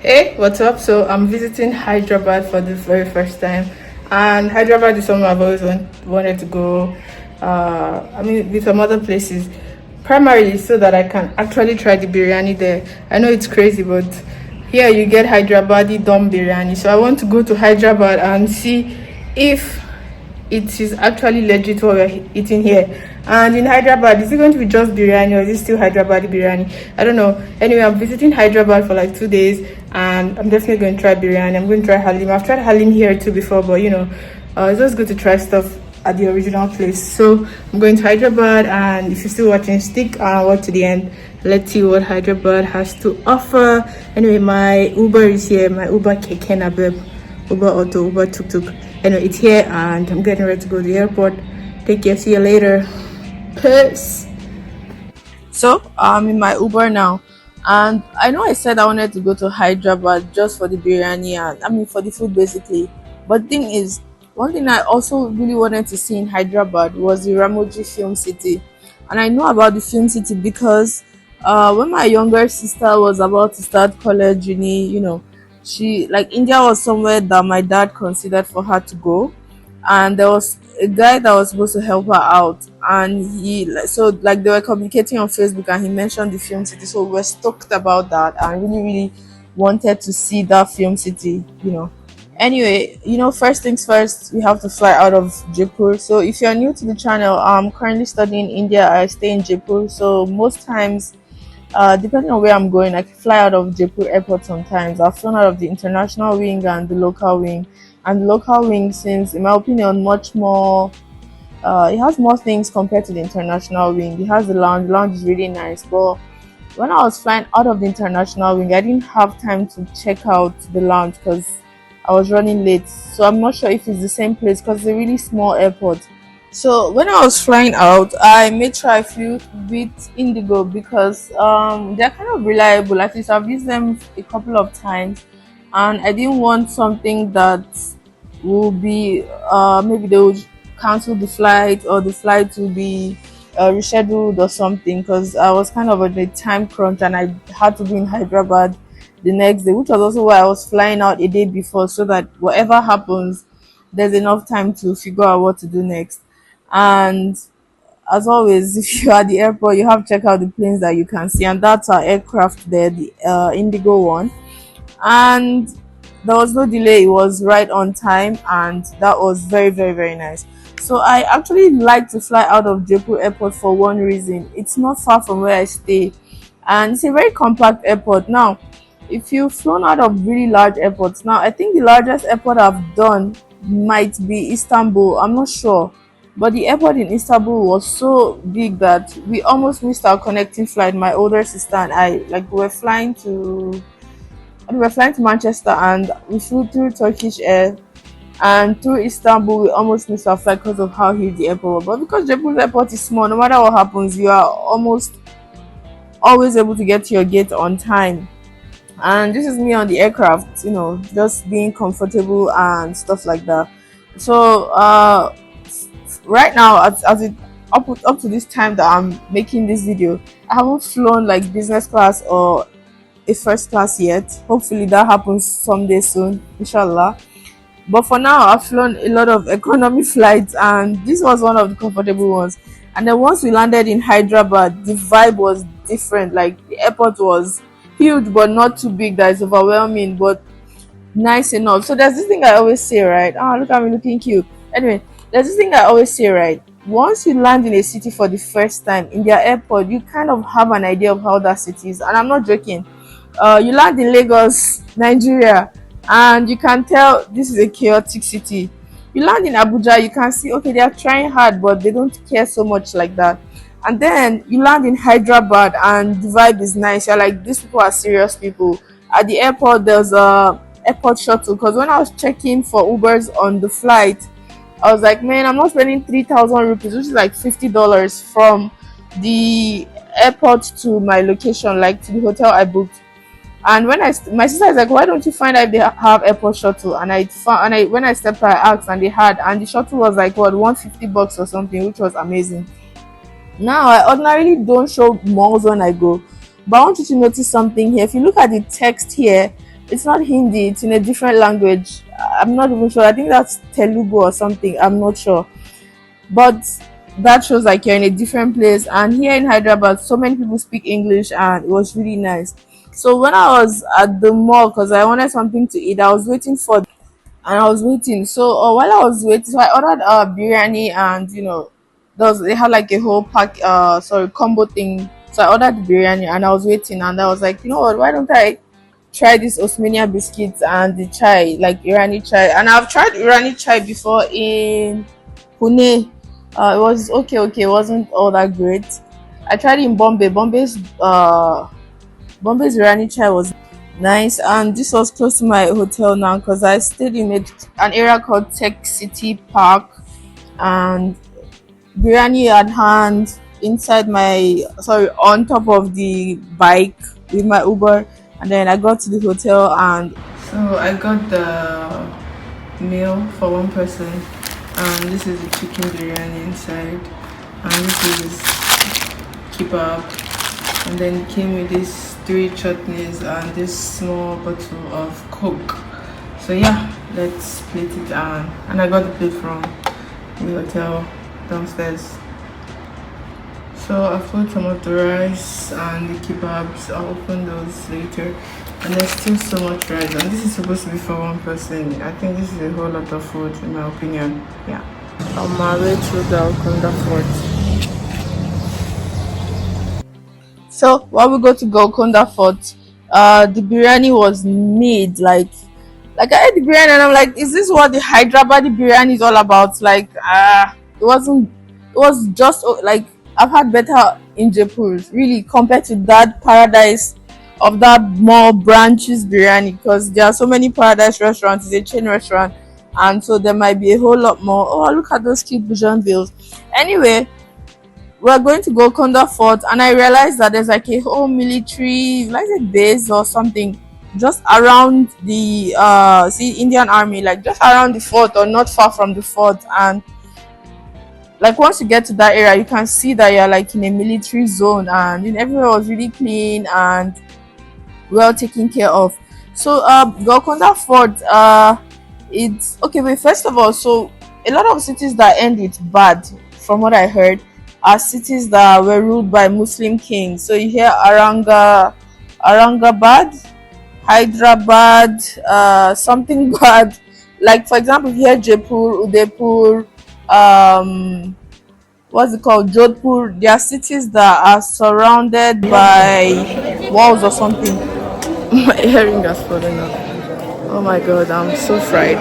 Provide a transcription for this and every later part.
Hey, what's up? So I'm visiting Hyderabad for the very first time, and Hyderabad is somewhere I've always wanted to go. I mean, with some other places, primarily so that I can actually try the biryani there. I know it's crazy, but here you get Hyderabadi dum biryani. So I want to go to Hyderabad and see if it is actually legit what we're eating here. And in Hyderabad, is it going to be just biryani or is it still Hyderabadi biryani? I don't know. Anyway, I'm visiting Hyderabad for like 2 days and I'm definitely going to try biryani. I'm going to try halim. I've tried halim here too before, but it's just good to try stuff at the original place. So I'm going to Hyderabad, and if you're still watching, stick and watch to the end. Let's see what Hyderabad has to offer. Anyway, my Uber is here, my Uber keke nabeb. Uber Auto, Uber Tuk Tuk. Anyway, it's here and I'm getting ready to go to the airport. Take care, see you later. Peace. So I'm in my Uber now, and I know I said I wanted to go to Hyderabad just for the biryani and for the food basically. But the thing is, one thing I also really wanted to see in Hyderabad was the Ramoji Film City, and I know about the film city because when my younger sister was about to start college uni, she like India was somewhere that my dad considered for her to go, and there was a guy that was supposed to help her out, and they were communicating on Facebook and he mentioned the film city, so we were stoked about that and really really wanted to see that film city. Anyway, first things first, we have to fly out of Jaipur. So if you're new to the channel, I'm currently studying in India. I stay in Jaipur, so most times depending on where I'm going, I can fly out of Jaipur airport sometimes. I've flown out of the international wing and the local wing. And the local wing seems, in my opinion, much more. It has more things compared to the international wing. It has the lounge. The lounge is really nice. But when I was flying out of the international wing, I didn't have time to check out the lounge because I was running late. So I'm not sure if it's the same place because it's a really small airport. So when I was flying out, I made sure I flew with Indigo because they're kind of reliable. At least I've used them a couple of times, and I didn't want something that will be maybe they would cancel the flight or the flight will be rescheduled or something, because I was kind of on a time crunch and I had to be in Hyderabad the next day, which was also why I was flying out a day before so that whatever happens, there's enough time to figure out what to do next. And as always, if you're at the airport, you have to check out the planes that you can see, and that's our aircraft there, the Indigo one. And there was no delay, it was right on time, and that was very, very, very nice. So I actually like to fly out of Jaipur airport for one reason: it's not far from where I stay, and it's a very compact airport. Now, if you've flown out of really large airports, now I think the largest airport I've done might be Istanbul, I'm not sure, but the airport in Istanbul was so big that we almost missed our connecting flight. My older sister and I, like, we were flying to Manchester, and we flew through Turkish Air and through Istanbul. We almost missed our flight because of how huge the airport was. But because Jaipur airport is small, no matter what happens, you are almost always able to get to your gate on time. And this is me on the aircraft, just being comfortable and stuff like that. So right now, as it up to this time that I'm making this video, I haven't flown like business class or a first class yet. Hopefully that happens someday soon, inshallah. But for now, I've flown a lot of economy flights, and this was one of the comfortable ones. And then once we landed in Hyderabad, the vibe was different. Like, the airport was huge but not too big that it's overwhelming, but nice enough. So there's this thing I always say, right? Oh, look at me looking cute. Anyway, there's this thing I always say, right? Once you land in a city for the first time in their airport, you kind of have an idea of how that city is. And I'm not joking. You land in Lagos, Nigeria, and you can tell this is a chaotic city. You land in Abuja, you can see, okay, they are trying hard, but they don't care so much like that. And then you land in Hyderabad, and the vibe is nice. You're like, these people are serious people. At the airport, there's a airport shuttle, because when I was checking for Ubers on the flight, I was like, man, I'm not spending 3,000 rupees, which is like $50 from the airport to my location, like to the hotel I booked. And my sister is like, why don't you find out if they have airport shuttle? And I found, and I when I stepped out, I asked, and they had, and the shuttle was like, what, $150 or something, which was amazing. Now, I ordinarily don't show malls when I go, but I want you to notice something here. If you look at the text here, It's not Hindi, it's in a different language. I'm not even sure. I think that's Telugu or something. I'm not sure. But that shows like you're in a different place. And here in Hyderabad, so many people speak English, and it was really nice. So when I was at the mall, because I wanted something to eat, I was waiting for, and I was waiting. So while I was waiting, so I ordered biryani, and they had like a whole pack, sorry, combo thing. So I ordered the biryani, and I was waiting, and I was like, you know what? Why don't I try this Osmania biscuits and the chai, like Irani chai? And I've tried Irani chai before in Pune. It was okay, okay. It wasn't all that great. I tried it in Bombay. Bombay's Biryani chai was nice, and this was close to my hotel now because I stayed in an area called Tech City Park, and biryani at hand inside my, sorry, on top of the bike with my Uber, and then I got to the hotel, and So I got the meal for one person, and this is the chicken biryani inside, and this is kebab, and then it came with these three chutneys and this small bottle of Coke. So yeah, let's plate it, and I got the plate from the hotel downstairs. So I put some of the rice and the kebabs. I'll open those later. And there's still so much rice, and this is supposed to be for one person. I think this is a whole lot of food in my opinion. Yeah. On my way to Golconda Fort. so while we go to Golconda Fort, the biryani was made like I ate the biryani, and I'm like, is this what the Hyderabadi biryani is all about? Like, it wasn't. It was just like I've had better in Jaipur, really, compared to that paradise of that more branches biryani. Because there are so many paradise restaurants. It's a chain restaurant, and so there might be a whole lot more. Oh, look at those cute bougainvilleas. Anyway, we're going to Golconda Fort, and I realized that there's like a whole military, like a base or something, just around the Indian Army, like just around the fort or not far from the fort. And like once you get to that area, you can see that you're like in a military zone, and everywhere was really clean and well taken care of. So Golconda Fort, it's okay. Wait, first of all, so a lot of cities that end with bad, from what I heard, are cities that were ruled by Muslim kings. So you hear Aurangabad, Hyderabad, something bad. Like for example, here Jaipur, Udaipur, what's it called, Jodhpur. They are cities that are surrounded by walls or something. My earring has fallen off. Oh my god, I'm so fried.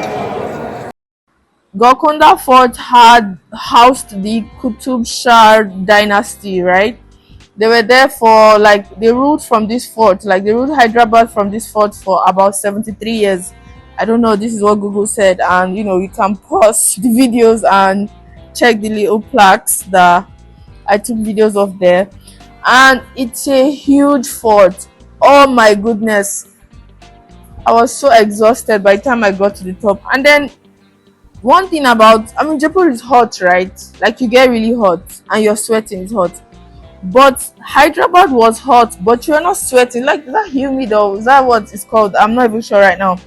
Golconda Fort had housed the Qutub Shah dynasty, right? They were there for like they ruled from this fort, like they ruled Hyderabad from this fort for about 73 years. I don't know, this is what Google said, and you can pause the videos and check the little plaques that I took videos of there. And it's a huge fort. Oh my goodness. I was so exhausted by the time I got to the top. And then one thing about, I mean, Jaipur is hot, right? Like you get really hot and you're sweating, it's hot. But Hyderabad was hot, but you're not sweating. Like, is that humid or is that what it's called? I'm not even sure right now.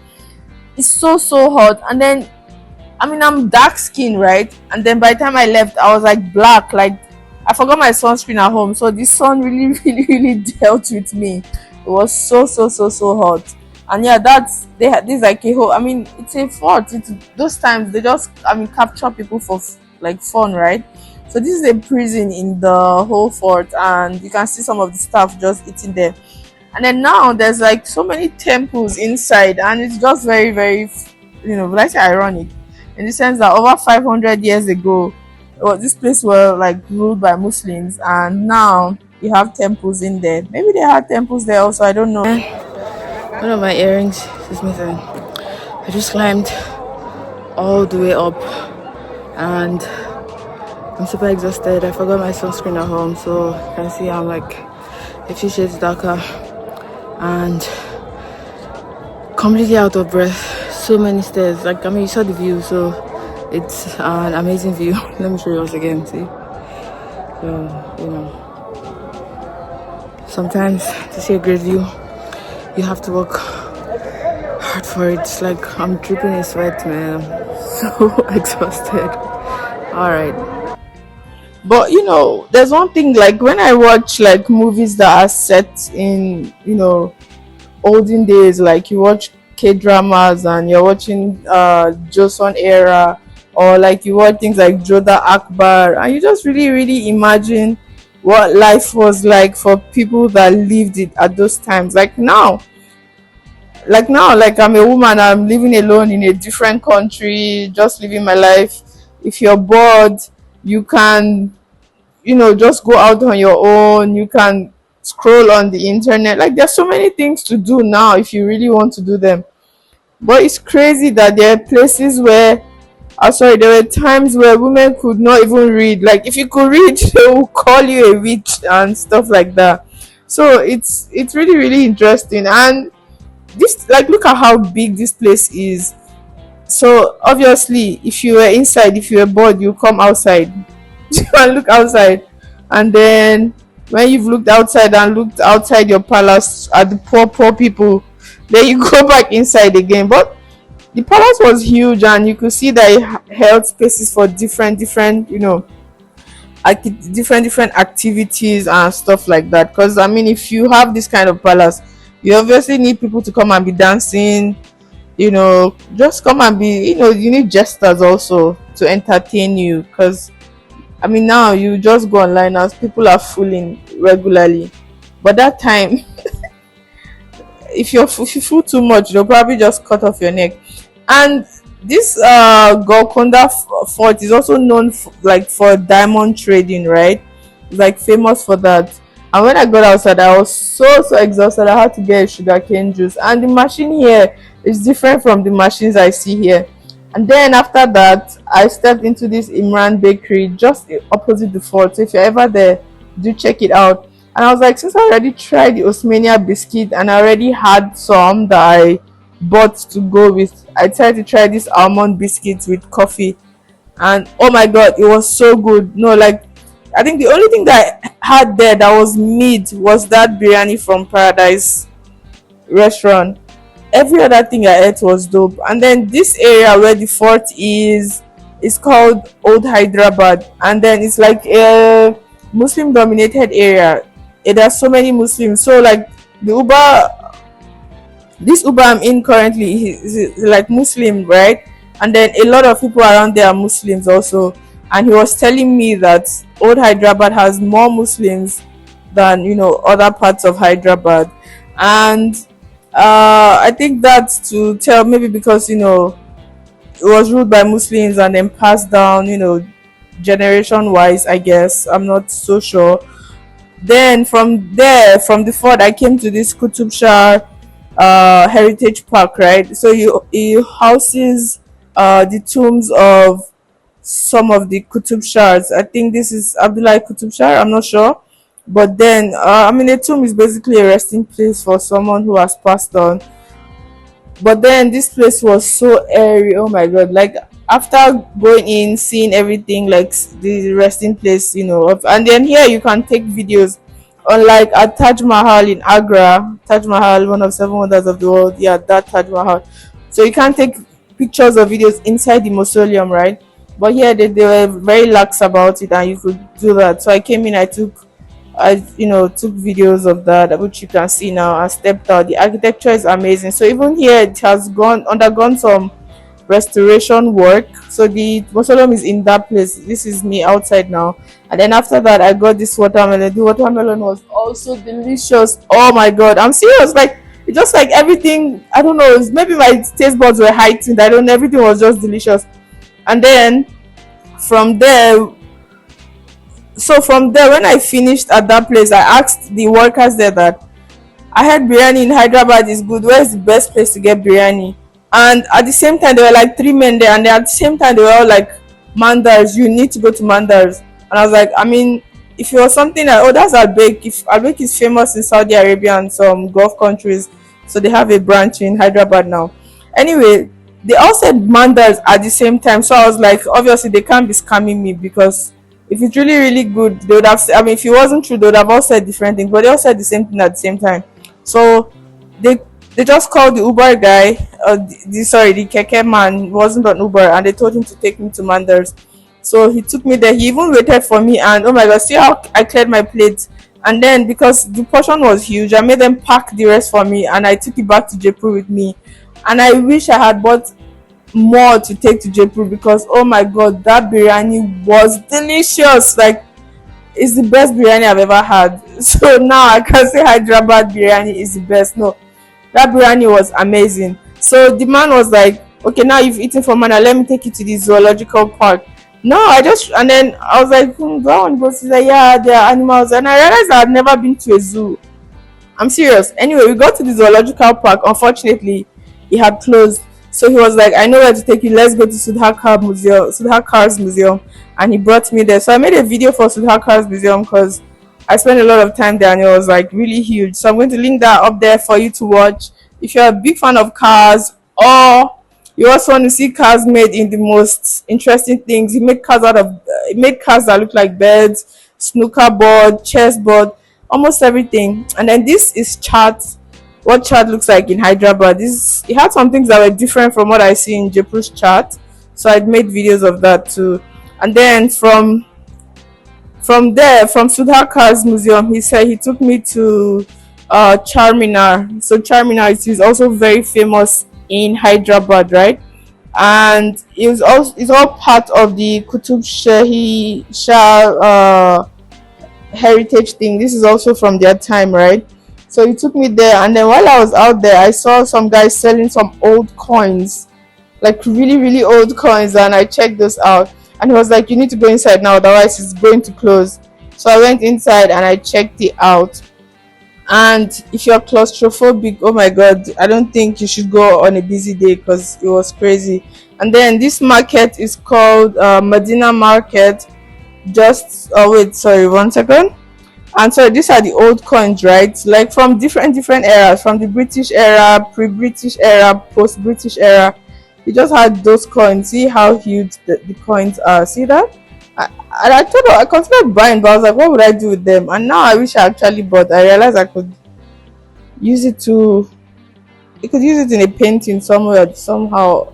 It's so hot. And then, I mean, I'm dark skinned, right? And then by the time I left, I was like black. Like, I forgot my sunscreen at home. So the sun really, really dealt with me. It was so hot. And yeah, they had this like a whole, I mean, it's a fort. It's those times they just, I mean, capture people for like fun, right? So this is a prison in the whole fort, and you can see some of the staff just eating there. And then now there's like so many temples inside, and it's just very, very, let's say ironic, in the sense that over 500 years ago, this place were like ruled by Muslims, and now you have temples in there. Maybe they had temples there also. I don't know. One of my earrings is missing. I just climbed all the way up, and I'm super exhausted. I forgot my sunscreen at home, so you can see I'm like a few shades darker and completely out of breath. So many stairs. Like, I mean, you saw the view, so it's an amazing view. Let me show you once again. See, so sometimes to see a great view, you have to walk hard for it. It's like I'm dripping in sweat, man. I'm so exhausted. All right. But there's one thing, like when I watch like movies that are set in olden days, like you watch K dramas and you're watching Joseon era, or like you watch things like Joda Akbar, and you just really really imagine what life was like for people that lived it at those times. Like I'm a woman, I'm living alone in a different country, just living my life. If you're bored, you can just go out on your own. You can scroll on the internet. Like there's so many things to do now if you really want to do them. But it's crazy that there are places where sorry, there were times where women could not even read. Like if you could read, they will call you a witch and stuff like that. So it's really really interesting. And this, like, look at how big this place is. So obviously if you were inside, if you were bored, you come outside. You can look outside, and then when you've looked outside and looked outside your palace at the poor people, then you go back inside again. But the palace was huge, and you could see that it held spaces for different different activities and stuff like that. Because I mean, if you have this kind of palace, you obviously need people to come and be dancing. Just come and be. You need jesters also to entertain you. Because I mean, now you just go online as people are fooling regularly. But that time, if you fool too much, they'll probably just cut off your neck. And this Golconda fort is also known like for diamond trading, right? It's like famous for that. And when I got outside, I was so exhausted. I had to get a sugarcane juice. And the machine here is different from the machines I see here. And then after that, I stepped into this Imran bakery just opposite the fort. So if you're ever there, do check it out. And I was like, since I already tried the Osmania biscuit and I already had some that I bought to go with, I tried to try this almond biscuits with coffee. And oh my god, it was so good. No, like, I think the only thing that I had there that was meat was that biryani from Paradise restaurant. Every other thing I ate was dope. And then this area where the fort is called Old Hyderabad, and then it's like a Muslim dominated area. There's so many Muslims. So like the this Uber I'm in currently is like Muslim, right? And then a lot of people around there are Muslims also. And he was telling me that Old Hyderabad has more Muslims than other parts of Hyderabad. And I think that's to tell, maybe because it was ruled by Muslims and then passed down, generation wise, I guess. I'm not so sure. Then from there, from the fort, I came to this Kutub Shah heritage park, right? So it houses the tombs of some of the Kutub Shahs. I think this is Abdullah Kutub Shah, I'm not sure. But then I mean, a tomb is basically a resting place for someone who has passed on. But then this place was so airy, oh my god. Like after going in, seeing everything, like the resting place, and then here you can take videos. Unlike at Taj Mahal in Agra, Taj Mahal, one of seven wonders of the world, yeah, that Taj Mahal. So you can't take pictures or videos inside the mausoleum, right? But here they were very lax about it, and you could do that. So I came in, I took videos of that, which you can see now. I stepped out. The architecture is amazing. So even here, it has undergone some restoration work. So the mausoleum is in that place. This is me outside now. And then after that, I got this watermelon. The watermelon was also delicious. Oh my god, I'm serious. Like it's just like everything. I don't know. Maybe my taste buds were heightened. I don't know. Everything was just delicious. And then from there, when I finished at that place, I asked the workers there that I had biryani in Hyderabad is good. Where's the best place to get biryani? And at the same time, there were like three men there, and at the same time, they were all like, Mandars, you need to go to Mandars. And I was like, I mean, if it was something like, oh, that's Albek. If Albek is famous in Saudi Arabia and some Gulf countries, so they have a branch in Hyderabad now. Anyway, they all said Mandars at the same time. So I was like, obviously, they can't be scamming me, because if it's really, really good, they would have said, I mean, if it wasn't true, they would have all said different things, but they all said the same thing at the same time. So they just called the Uber guy. the keke man wasn't on Uber, and they told him to take me to Manders. So he took me there. He even waited for me, and oh my god, see how I cleared my plate. And then because the portion was huge, I made them pack the rest for me, and I took it back to Jaipur with me. And I wish I had bought more to take to Jaipur, because oh my god, that biryani was delicious. Like, it's the best biryani I've ever had. So now I can say Hyderabad biryani is the best. No, that biryani was amazing. So the man was like, okay, now you've eaten for mana, let me take you to the zoological park. No, and then I was like, do I want to go? He's like, yeah, there are animals. And I realized I had never been to a zoo. I'm serious. Anyway, we got to the zoological park. Unfortunately, it had closed. So he was like, I know where to take you. Let's go to Sudhakar's museum. And he brought me there. So I made a video for Sudhakar's museum because I spent a lot of time there and it was like really huge. So I'm going to link that up there for you to watch. If you're a big fan of cars, or you also want to see cars made in the most interesting things, he made cars that look like beds, snooker board, chessboard, almost everything. And then this is what chart looks like in Hyderabad. It had some things that were different from what I see in Jaipur's chart. So I'd made videos of that too. And then from there, from Sudhakar's museum, he said he took me to Charminar. So Charminar is also very famous in Hyderabad, right? And it's all part of the Kutub Shahi Shah heritage thing. This is also from their time, right? So he took me there, and then while I was out there, I saw some guys selling some old coins, like really, really old coins, and I checked those out. And he was like, you need to go inside now, otherwise it's going to close. So I went inside and I checked it out. And if you're claustrophobic, oh my god, I don't think you should go on a busy day because it was crazy. And then this market is called Medina Market. Just wait, sorry, 1 second. And so these are the old coins, right? Like from different eras, from the British era, pre-British era, post-British era. He just had those coins. See how huge the coins are. See that? I considered buying, but I was like, what would I do with them? And now I wish I actually bought. I realized I could use it to. You could use it in a painting somewhere, somehow,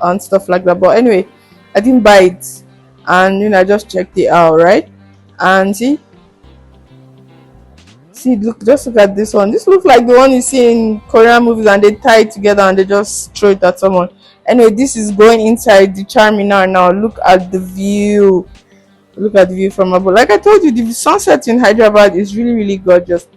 and stuff like that. But anyway, I didn't buy it, and I just checked it out, right? And see, just look at this one. This looks like the one you see in Korean movies, and they tie it together and they just throw it at someone. Anyway, this is going inside the Charminar now. Look at the view. Look at the view from above. Like I told you, the sunset in Hyderabad is really, really gorgeous.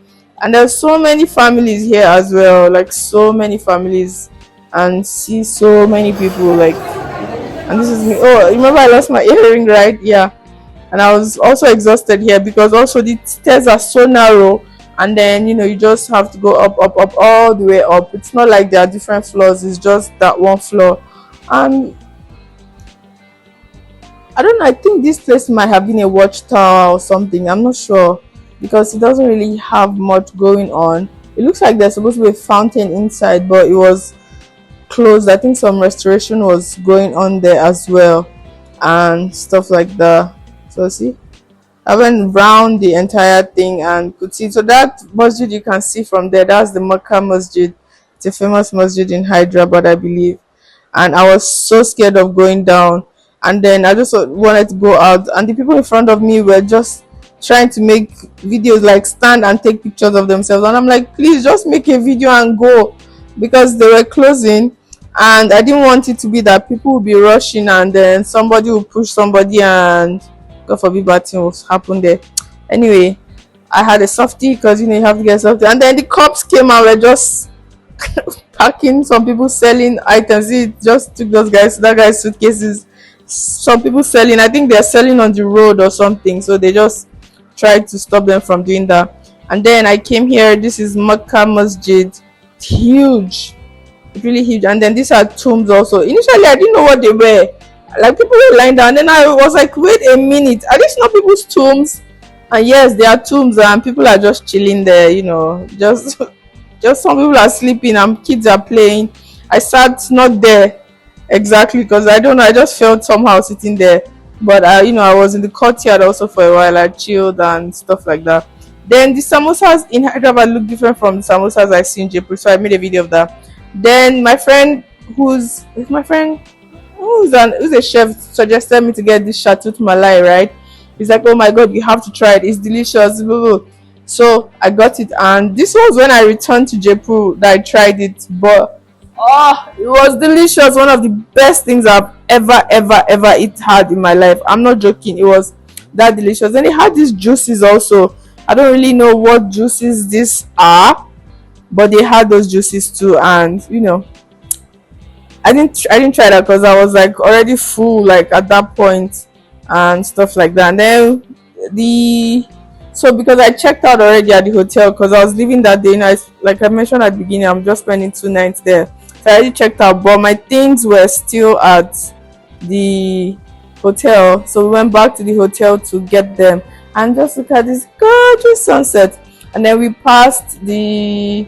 And there's so many families here as well. Like so many families. And see so many people. Like, and this is me. Oh, remember I lost my earring, right? Yeah. And I was also exhausted here because also the stairs are so narrow. And then you just have to go up all the way up. It's not like there are different floors, it's just that one floor. And I don't know, I think this place might have been a watchtower or something, I'm not sure, because it doesn't really have much going on. It looks like there's supposed to be a fountain inside, but it was closed. I think some restoration was going on there as well and stuff like that. So see, I went round the entire thing and could see. So that masjid you can see from there, that's the Makkah Masjid. It's a famous masjid in Hyderabad, I believe. And I was so scared of going down. And then I just wanted to go out. And the people in front of me were just trying to make videos, like stand and take pictures of themselves. And I'm like, please just make a video and go. Because they were closing. And I didn't want it to be that people will be rushing and then somebody will push somebody and God forbid bad thing will happen there. Anyway, I had a softie because you have to get a softie, and then the cops came and were just packing some people selling items. It just took that guy's suitcases. Some people selling, I think they're selling on the road or something, so they just tried to stop them from doing that. And then I came here. This is Makkah Masjid. It's huge, really huge. And then these are tombs also. Initially I didn't know what they were. Like people were lying down, then I was like, wait a minute, are these not people's tombs? And yes, they are tombs and people are just chilling there, just some people are sleeping and kids are playing. I sat not there exactly because I don't know, I just felt somehow sitting there, but I was in the courtyard also for a while. I chilled and stuff like that. Then the samosas in Hyderabad look different from the samosas I see in Jaipur, so I made a video of that. Then my friend who's my friend who's a chef suggested me to get this Shatut Malai, right? He's like, oh my god, you have to try it. It's delicious. Blah, blah, blah. So I got it, and this was when I returned to Jaipur that I tried it. But oh, it was delicious. One of the best things I've ever had in my life. I'm not joking. It was that delicious. And it had these juices also. I don't really know what juices these are, but they had those juices too. And I didn't try that because I was like already full like at that point and stuff like that. And then the so because I checked out already at the hotel because I was leaving that day. Like I mentioned at the beginning, I'm just spending 2 nights there. So I already checked out, but my things were still at the hotel. So we went back to the hotel to get them and just look at this gorgeous sunset. And then we passed the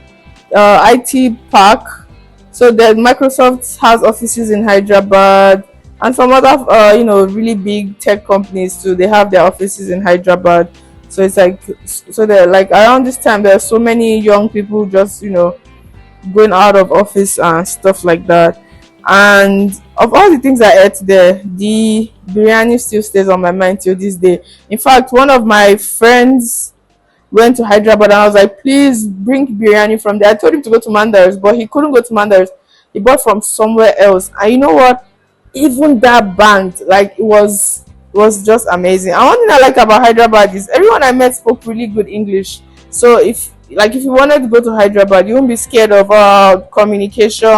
IT park. So the Microsoft has offices in Hyderabad and some other really big tech companies too. They have their offices in Hyderabad. So it's like so they're like around this time there are so many young people just going out of office and stuff like that. And of all the things I ate there, the biryani still stays on my mind till this day. In fact, one of my friends went to Hyderabad and I was like, please bring biryani from there. I told him to go to Mandar's, but he couldn't go to Mandar's. He bought from somewhere else. And you know what? Even that band, like it was just amazing. And one thing I like about Hyderabad is everyone I met spoke really good English. So if you wanted to go to Hyderabad, you won't be scared of communication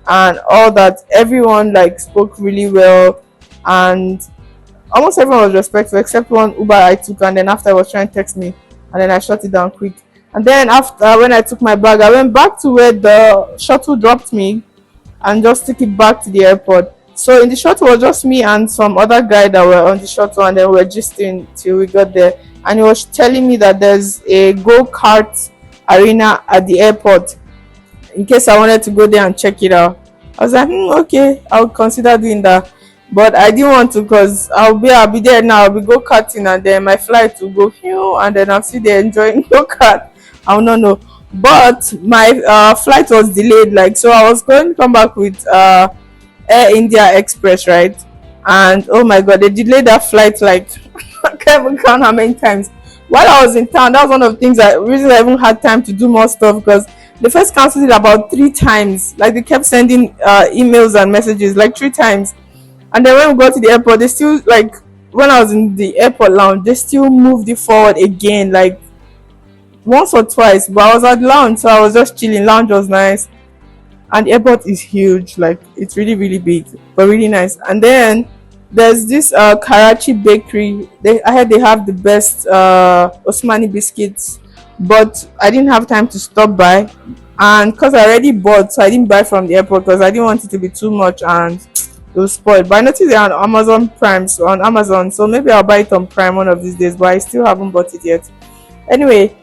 and all that. Everyone like spoke really well, and almost everyone was respectful except one Uber I took, and then after I was trying to text me, and then I shut it down quick. And then after when I took my bag, I went back to where the shuttle dropped me and just took it back to the airport. So in the shuttle was just me and some other guy that were on the shuttle, and then we were gisting till we got there. And he was telling me that there's a go-kart arena at the airport in case I wanted to go there and check it out. I was like, okay, I'll consider doing that. But I didn't want to because I'll be there now. I'll be go karting and then my flight will go and then I'll sit there enjoying go kart. I will not know. But my flight was delayed, like so I was going to come back with Air India Express, right? And oh my god, they delayed that flight like I can't even count how many times. While I was in town, that was one of the things reason I even had time to do more stuff because they first cancelled it about 3 times. Like they kept sending emails and messages like 3 times. And then when we got to the airport, they still like when I was in the airport lounge, they still moved it forward again, like once or twice. But I was at lounge, so I was just chilling. Lounge was nice, and the airport is huge, like it's really really big, but really nice. And then there's this Karachi bakery. I heard they have the best Osmani biscuits, but I didn't have time to stop by, and because I already bought, so I didn't buy from the airport because I didn't want it to be too much and it was spoiled. But I noticed they're on Amazon Prime, so on Amazon, so maybe I'll buy it on Prime one of these days. But I still haven't bought it yet. Anyway,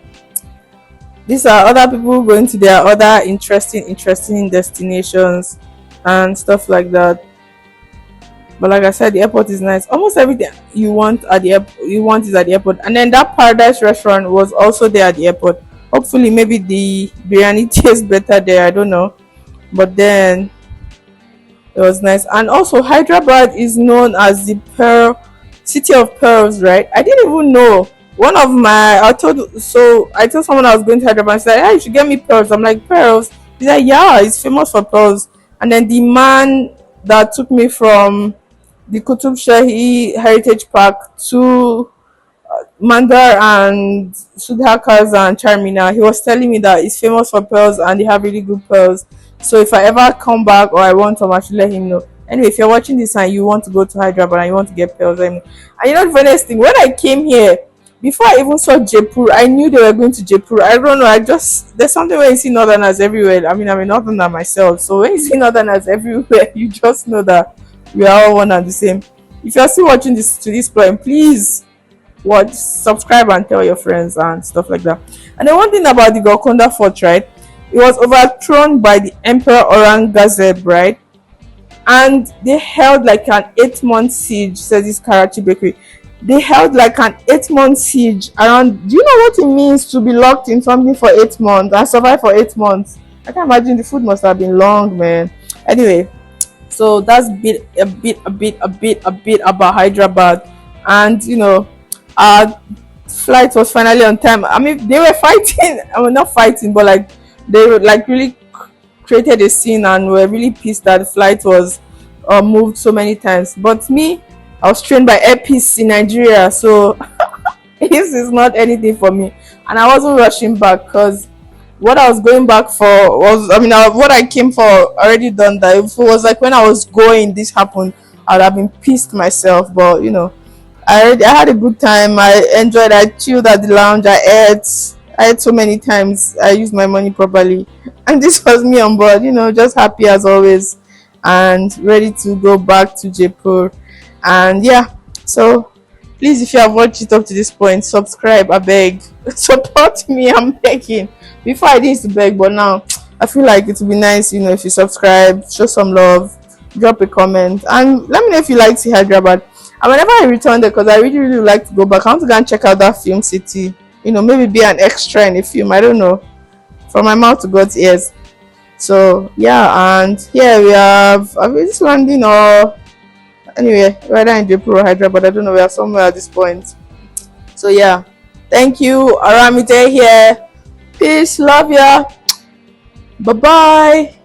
these are other people going to their other interesting destinations and stuff like that. But like I said, the airport is nice. Almost everything you want at the airport is at the airport. And then that Paradise restaurant was also there at the airport. Hopefully, maybe the biryani tastes better there. I don't know, but then it was nice. And also, Hyderabad is known as the pearl city of pearls, right? I didn't even know. One of my I told someone I was going to Hyderabad. She said, "Hey, you should get me pearls." I'm like, pearls? He's like, "Yeah, it's famous for pearls." And then the man that took me from the Kutub Shahi Heritage Park to Mandar and Sudhakas and Charminar, he was telling me that it's famous for pearls and they have really good pearls. So if I ever come back or I want to, I should let him know. Anyway, if you're watching this and you want to go to Hyderabad and you want to get pearls, let me know. And you know the funniest thing, when I came here, before I even saw Jaipur, I knew they were going to Jaipur. I don't know, there's something when you see northerners everywhere. I mean, I'm a northerner myself, so when you see northerners everywhere, you just know that we are all one and the same. If you're still watching this point, please watch, subscribe and tell your friends and stuff like that. And then one thing about the Golconda fort, right? It was overthrown by the Emperor Aurangzeb, right? And they held like an 8-month siege, says this Karachi bakery. They held like an 8-month siege around. Do you know what it means to be locked in something for 8 months and survive for 8 months? I can imagine the food must have been long, man. Anyway, so that's a bit about Hyderabad. And our flight was finally on time. I mean, they were fighting. I mean, not fighting, but like they were like really created a scene and were really pissed that the flight was moved so many times. But me, I was trained by Air Peace in Nigeria, so this is not anything for me. And I wasn't rushing back because what I was going back for was, I mean, what I came for already done. That if it was like when I was going, this happened, I'd have been pissed myself. But I had a good time. I enjoyed. I chilled at the lounge. I ate so many times. I used my money properly, and this was me on board. Just happy as always, and ready to go back to Jaipur. And yeah, so please, if you have watched it up to this point, subscribe. I beg, support me. I'm begging. Before I didn't used to beg, but now I feel like it would be nice, if you subscribe, show some love, drop a comment, and let me know if you like to see Hyderabad. And whenever I return there, because I really, really like to go back, I want to go and check out that film city. Maybe be an extra in a film. I don't know. From my mouth to God's ears. So yeah, and here we have. Are we just landing or anyway? Whether in Jaipur or Hyderabad, I don't know. We are somewhere at this point. So yeah, thank you. Aramite here. Peace. Love ya. Bye bye.